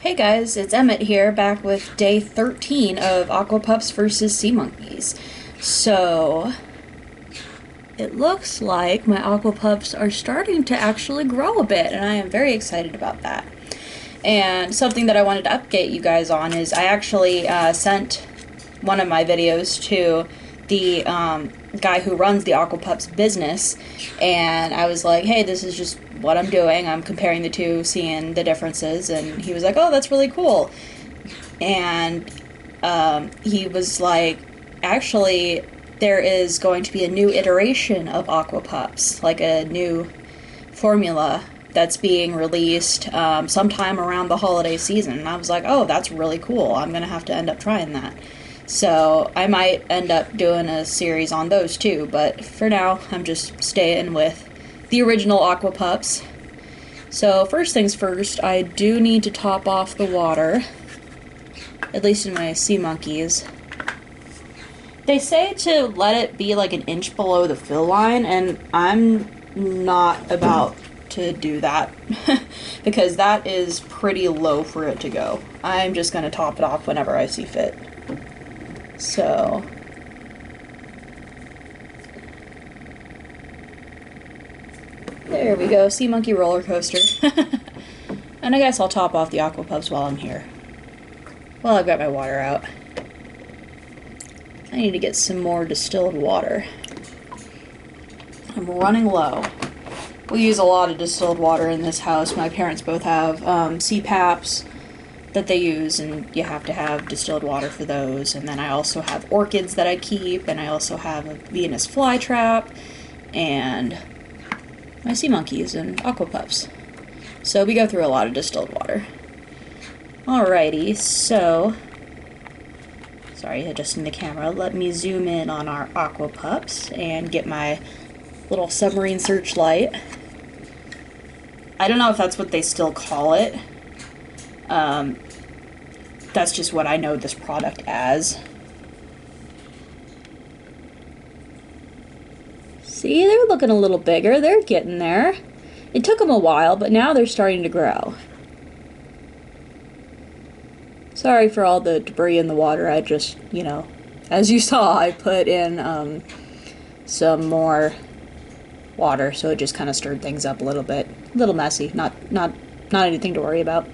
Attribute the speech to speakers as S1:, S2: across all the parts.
S1: Hey guys, it's Emmett here, back with day 13 of Aqua Pups versus Sea Monkeys. So, it looks like my Aqua Pups are starting to actually grow a bit, and I am very excited about that. And something that I wanted to update you guys on is I actually sent one of my videos to the guy who runs the Aqua Pups business, and I was like, hey, this is just what I'm doing. I'm comparing the two, seeing the differences, and he was like, oh, that's really cool. And he was like, actually, there is going to be a new iteration of Aqua Pups, like a new formula that's being released sometime around the holiday season. And I was like, oh, that's really cool. I'm going to have to end up trying that. So I might end up doing a series on those too, but for now, I'm just staying with the original Aqua Pups. So first things first, I do need to top off the water, at least in my sea monkeys. They say to let it be like an inch below the fill line, and I'm not about to do that because that is pretty low for it to go. I'm just going to top it off whenever I see fit. So there we go, sea monkey roller coaster. And I guess I'll top off the Aqua Pups while I'm here. Well, I've got my water out. I need to get some more distilled water. I'm running low. We use a lot of distilled water in this house. My parents both have CPAPs that they use, and you have to have distilled water for those. And then I also have orchids that I keep, and I also have a Venus flytrap, and my sea monkeys and Aqua Pups. So we go through a lot of distilled water. Alrighty, so sorry, adjusting the camera. Let me zoom in on our Aqua Pups and get my little submarine searchlight. I don't know if that's what they still call it. That's just what I know this product as. See, they're looking a little bigger. They're getting there. It took them a while, but now they're starting to grow. Sorry for all the debris in the water. I just, you know, as you saw, I put in some more water, so it just kind of stirred things up a little bit. A little messy, not anything to worry about.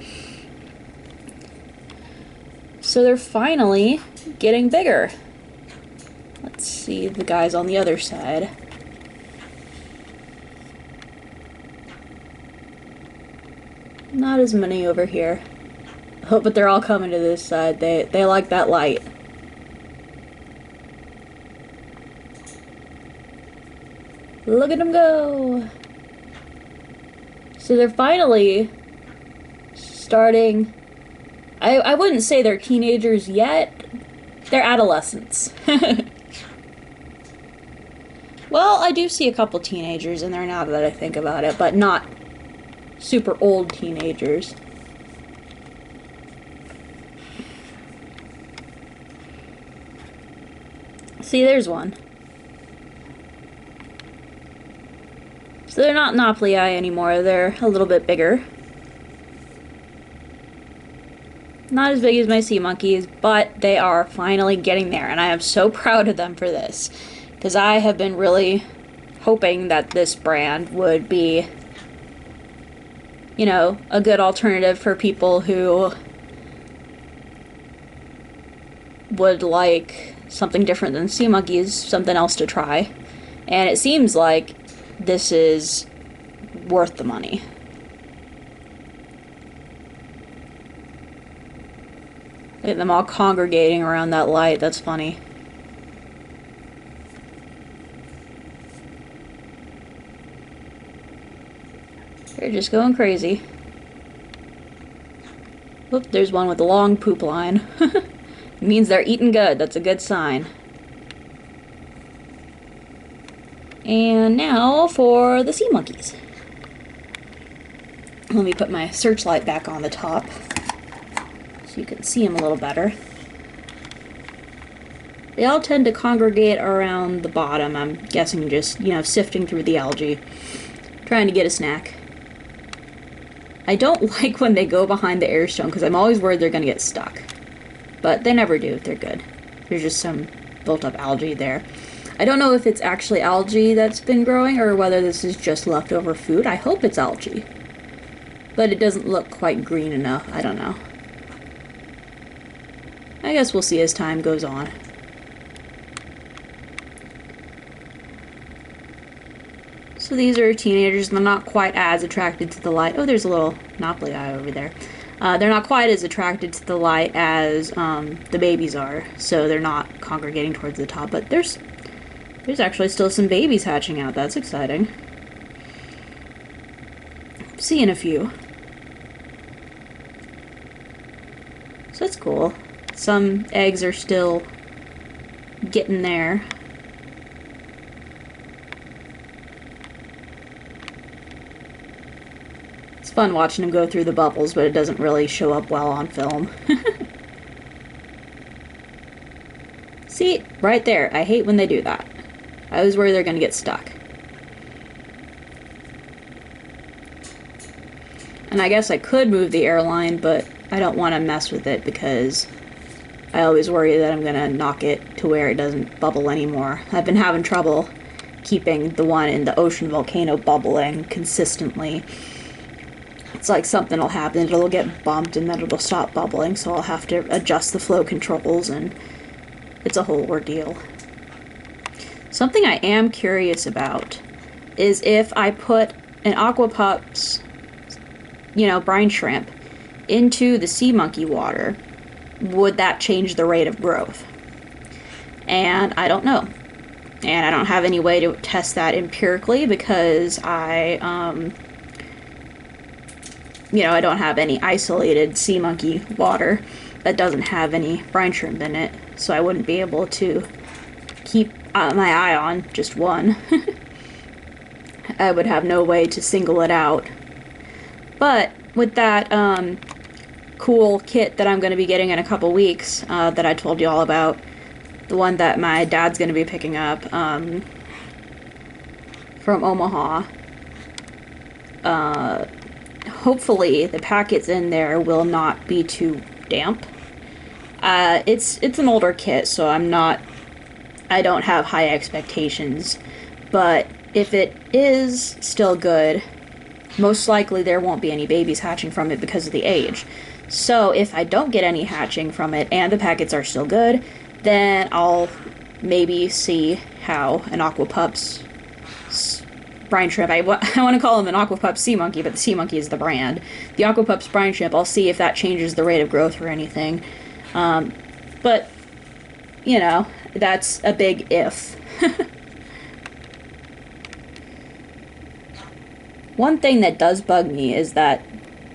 S1: So they're finally getting bigger. Let's see the guys on the other side. Not as many over here. Oh, but they're all coming to this side. They like that light. Look at them go! So they're finally starting. I wouldn't say they're teenagers yet. They're adolescents. Well, I do see a couple teenagers in there now that I think about it, but not super old teenagers. See, there's one. So they're not Noplii anymore, they're a little bit bigger. Not as big as my sea monkeys, but they are finally getting there, and I am so proud of them for this. Because I have been really hoping that this brand would be, you know, a good alternative for people who would like something different than sea monkeys, something else to try. And it seems like this is worth the money. Look at them all congregating around that light. That's funny. They're just going crazy. Oop, there's one with a long poop line. It means they're eating good. That's a good sign. And now for the sea monkeys. Let me put my searchlight back on the top so you can see them a little better. They all tend to congregate around the bottom. I'm guessing just, you know, sifting through the algae, trying to get a snack. I don't like when they go behind the air stone because I'm always worried they're going to get stuck. But they never do. They're good. There's just some built up algae there. I don't know if it's actually algae that's been growing or whether this is just leftover food. I hope it's algae. But it doesn't look quite green enough. I don't know. I guess we'll see as time goes on. So these are teenagers, and they're not quite as attracted to the light. Oh, there's a little Monopoly eye over there. They're not quite as attracted to the light as the babies are, so they're not congregating towards the top. But there's actually still some babies hatching out. That's exciting. I'm seeing a few. So that's cool. Some eggs are still getting there. It's fun watching them go through the bubbles, but it doesn't really show up well on film. See? Right there. I hate when they do that. I always worry they're going to get stuck. And I guess I could move the airline, but I don't want to mess with it because I always worry that I'm going to knock it to where it doesn't bubble anymore. I've been having trouble keeping the one in the ocean volcano bubbling consistently. It's like something will happen, it'll get bumped and then it'll stop bubbling, so I'll have to adjust the flow controls and it's a whole ordeal. Something I am curious about is if I put an Aqua Pups, brine shrimp into the sea monkey water, would that change the rate of growth? And I don't know. And I don't have any way to test that empirically because I don't have any isolated sea monkey water that doesn't have any brine shrimp in it, so I wouldn't be able to keep my eye on just one. I would have no way to single it out. But with that cool kit that I'm going to be getting in a couple weeks that I told you all about, the one that my dad's going to be picking up from Omaha, hopefully the packets in there will not be too damp. It's an older kit, so I don't have high expectations, but if it is still good, most likely there won't be any babies hatching from it because of the age. So if I don't get any hatching from it and the packets are still good, then I'll maybe see how an Aqua Pups brine shrimp, I want to call him an Aqua Pups sea monkey, but the sea monkey is the brand. The Aqua Pups brine shrimp, I'll see if that changes the rate of growth or anything. But, that's a big if. One thing that does bug me is that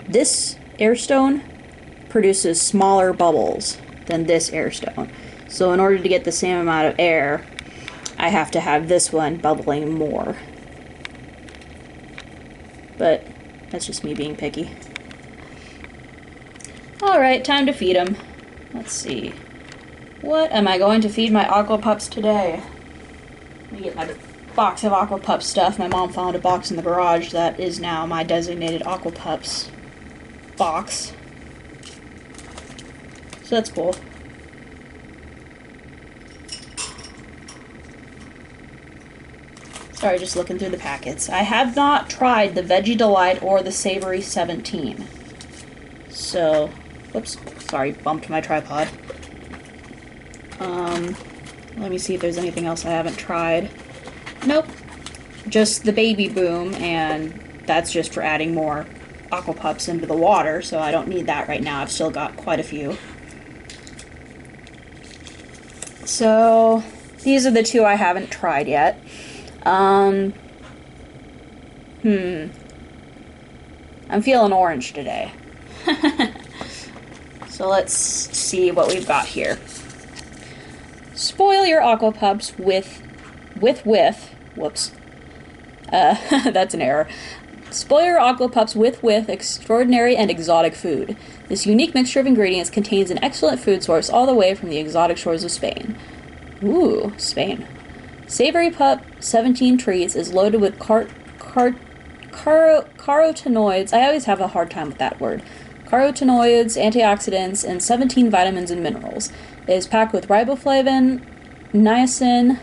S1: this airstone produces smaller bubbles than this airstone. So in order to get the same amount of air, I have to have this one bubbling more. But that's just me being picky. Alright, time to feed them. Let's see. What am I going to feed my Aqua Pups today? Let me get my box of Aqua Pups stuff. My mom found a box in the garage that is now my designated Aqua Pups box. So that's cool. Sorry, just looking through the packets. I have not tried the Veggie Delight or the Savory 17. So, whoops, sorry, bumped my tripod. Let me see if there's anything else I haven't tried. Nope. Just the Baby Boom, and that's just for adding more Aqua Pups into the water, so I don't need that right now. I've still got quite a few. So, these are the two I haven't tried yet. I'm feeling orange today. So let's see what we've got here. Spoil your Aqua Pups with, whoops. That's an error. Spoil your Aqua Pups with extraordinary and exotic food. This unique mixture of ingredients contains an excellent food source all the way from the exotic shores of Spain. Ooh, Spain. Savory Pup 17 Treats is loaded with carotenoids. I always have a hard time with that word. Carotenoids, antioxidants, and 17 vitamins and minerals. It is packed with riboflavin, niacin,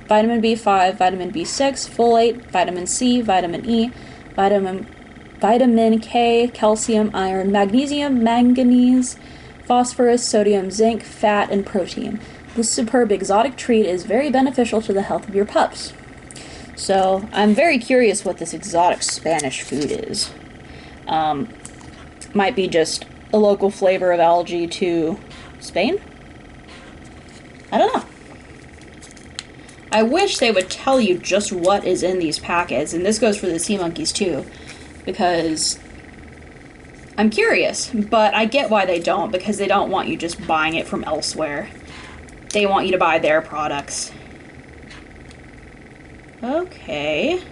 S1: vitamin B5, vitamin B6, folate, vitamin C, vitamin E, vitamin K, calcium, iron, magnesium, manganese, phosphorus, sodium, zinc, fat, and protein. This superb exotic treat is very beneficial to the health of your pups. So, I'm very curious what this exotic Spanish food is. Might be just a local flavor of algae to Spain? I don't know. I wish they would tell you just what is in these packets, and this goes for the sea monkeys too, because I'm curious, but I get why they don't, because they don't want you just buying it from elsewhere. They want you to buy their products. Okay.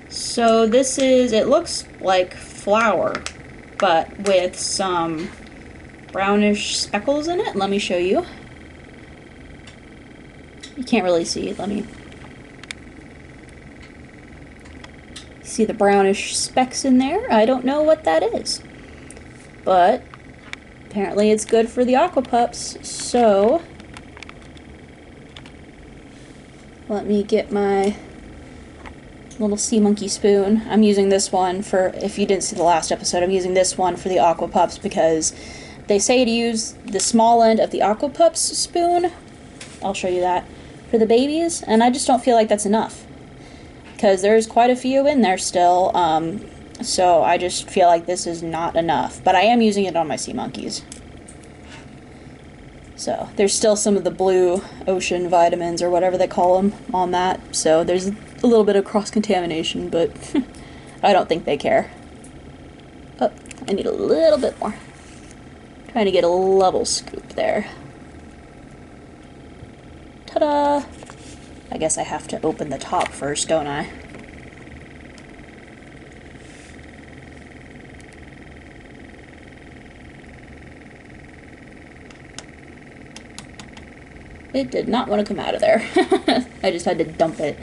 S1: So this is, it looks like flour, but with some brownish speckles in it. Let me show you. You can't really see it. Let me see the brownish specks in there. I don't know what that is, but apparently it's good for the Aqua Pups. So let me get my little sea monkey spoon. I'm using this one for, if you didn't see the last episode, I'm using this one for the Aqua Pups because they say to use the small end of the Aqua Pups spoon. I'll show you that. For the babies, and I just don't feel like that's enough. Because there's quite a few in there still, so I just feel like this is not enough. But I am using it on my sea monkeys. So, there's still some of the blue ocean vitamins, or whatever they call them, on that. So, there's a little bit of cross-contamination, but I don't think they care. Oh, I need a little bit more. Trying to get a level scoop there. Ta-da! I guess I have to open the top first, don't I? It did not want to come out of there. I just had to dump it.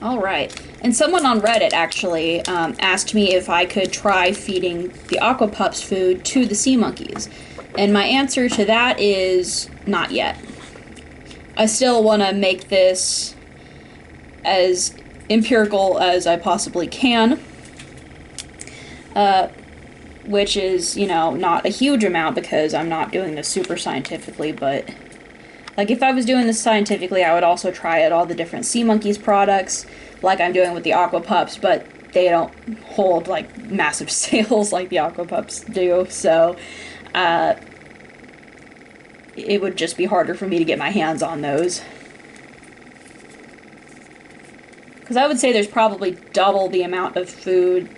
S1: Alright. And someone on Reddit actually asked me if I could try feeding the Aqua Pups food to the sea monkeys. And my answer to that is not yet. I still want to make this as empirical as I possibly can. Which is, you know, not a huge amount because I'm not doing this super scientifically, but like if I was doing this scientifically, I would also try out all the different sea monkeys products like I'm doing with the Aqua Pups, but they don't hold like massive sales like the Aqua Pups do, so it would just be harder for me to get my hands on those. Because I would say there's probably double the amount of food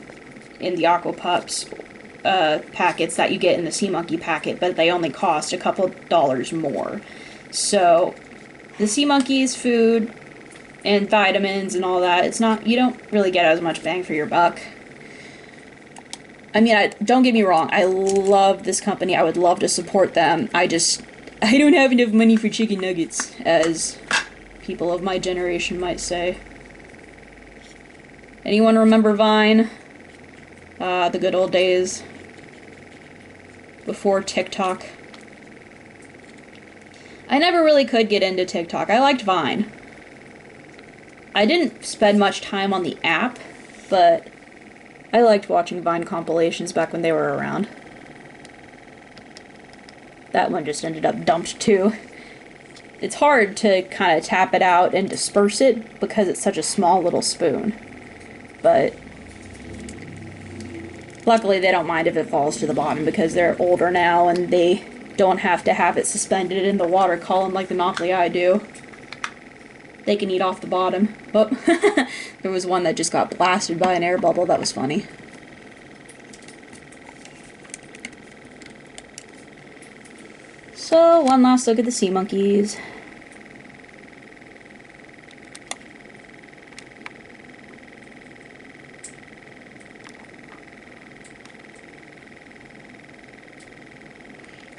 S1: in the Aqua Pups packets that you get in the sea monkey packet, but they only cost a couple dollars more. So the sea monkeys food and vitamins and all that, it's not, you don't really get as much bang for your buck. I mean, don't get me wrong, I love this company, I would love to support them, I don't have enough money for chicken nuggets, as people of my generation might say. Anyone remember Vine? The good old days. Before TikTok. I never really could get into TikTok. I liked Vine. I didn't spend much time on the app, but I liked watching Vine compilations back when they were around. That one just ended up dumped too. It's hard to kind of tap it out and disperse it because it's such a small little spoon. But luckily they don't mind if it falls to the bottom because they're older now and they don't have to have it suspended in the water column like the Monopoly I do. They can eat off the bottom. Oh, there was one that just got blasted by an air bubble. That was funny. So, one last look at the sea monkeys.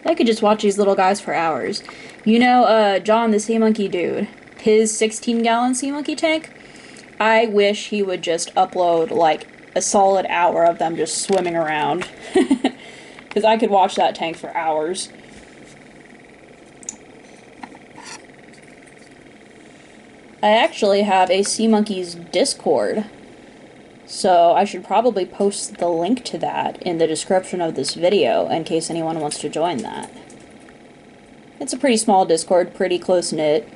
S1: I could just watch these little guys for hours. You know, John, the sea monkey dude, his 16-gallon sea monkey tank, I wish he would just upload like a solid hour of them just swimming around. Because I could watch that tank for hours. I actually have a Sea Monkeys Discord, so I should probably post the link to that in the description of this video in case anyone wants to join that. It's a pretty small Discord, pretty close-knit,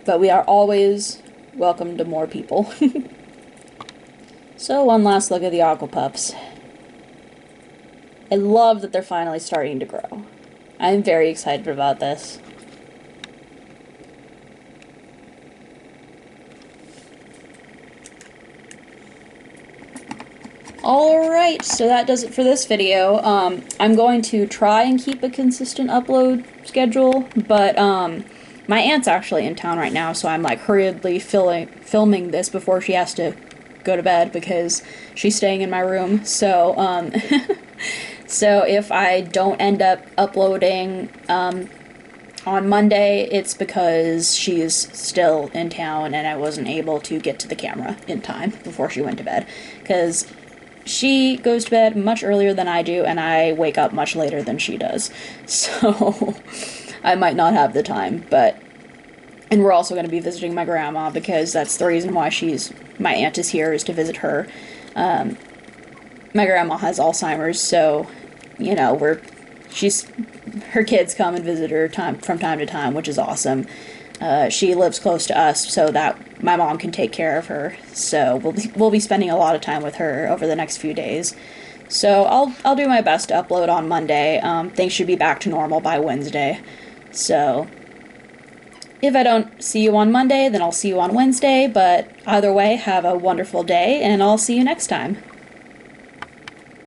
S1: but we are always welcome to more people. So one last look at the Aqua Pups. I love that they're finally starting to grow. I'm very excited about this. Alright, so that does it for this video. I'm going to try and keep a consistent upload schedule, but my aunt's actually in town right now, so I'm like hurriedly filming this before she has to go to bed because she's staying in my room. So, so if I don't end up uploading on Monday, it's because she's still in town and I wasn't able to get to the camera in time before she went to bed. Because she goes to bed much earlier than I do, and I wake up much later than she does. So, I might not have the time, but... And we're also going to be visiting my grandma, because that's the reason why my aunt is here, is to visit her. My grandma has Alzheimer's, so, you know, her kids come and visit her from time to time, which is awesome. She lives close to us, so that my mom can take care of her. So we'll be spending a lot of time with her over the next few days. So I'll do my best to upload on Monday. Things should be back to normal by Wednesday. So if I don't see you on Monday, then I'll see you on Wednesday. But either way, have a wonderful day, and I'll see you next time.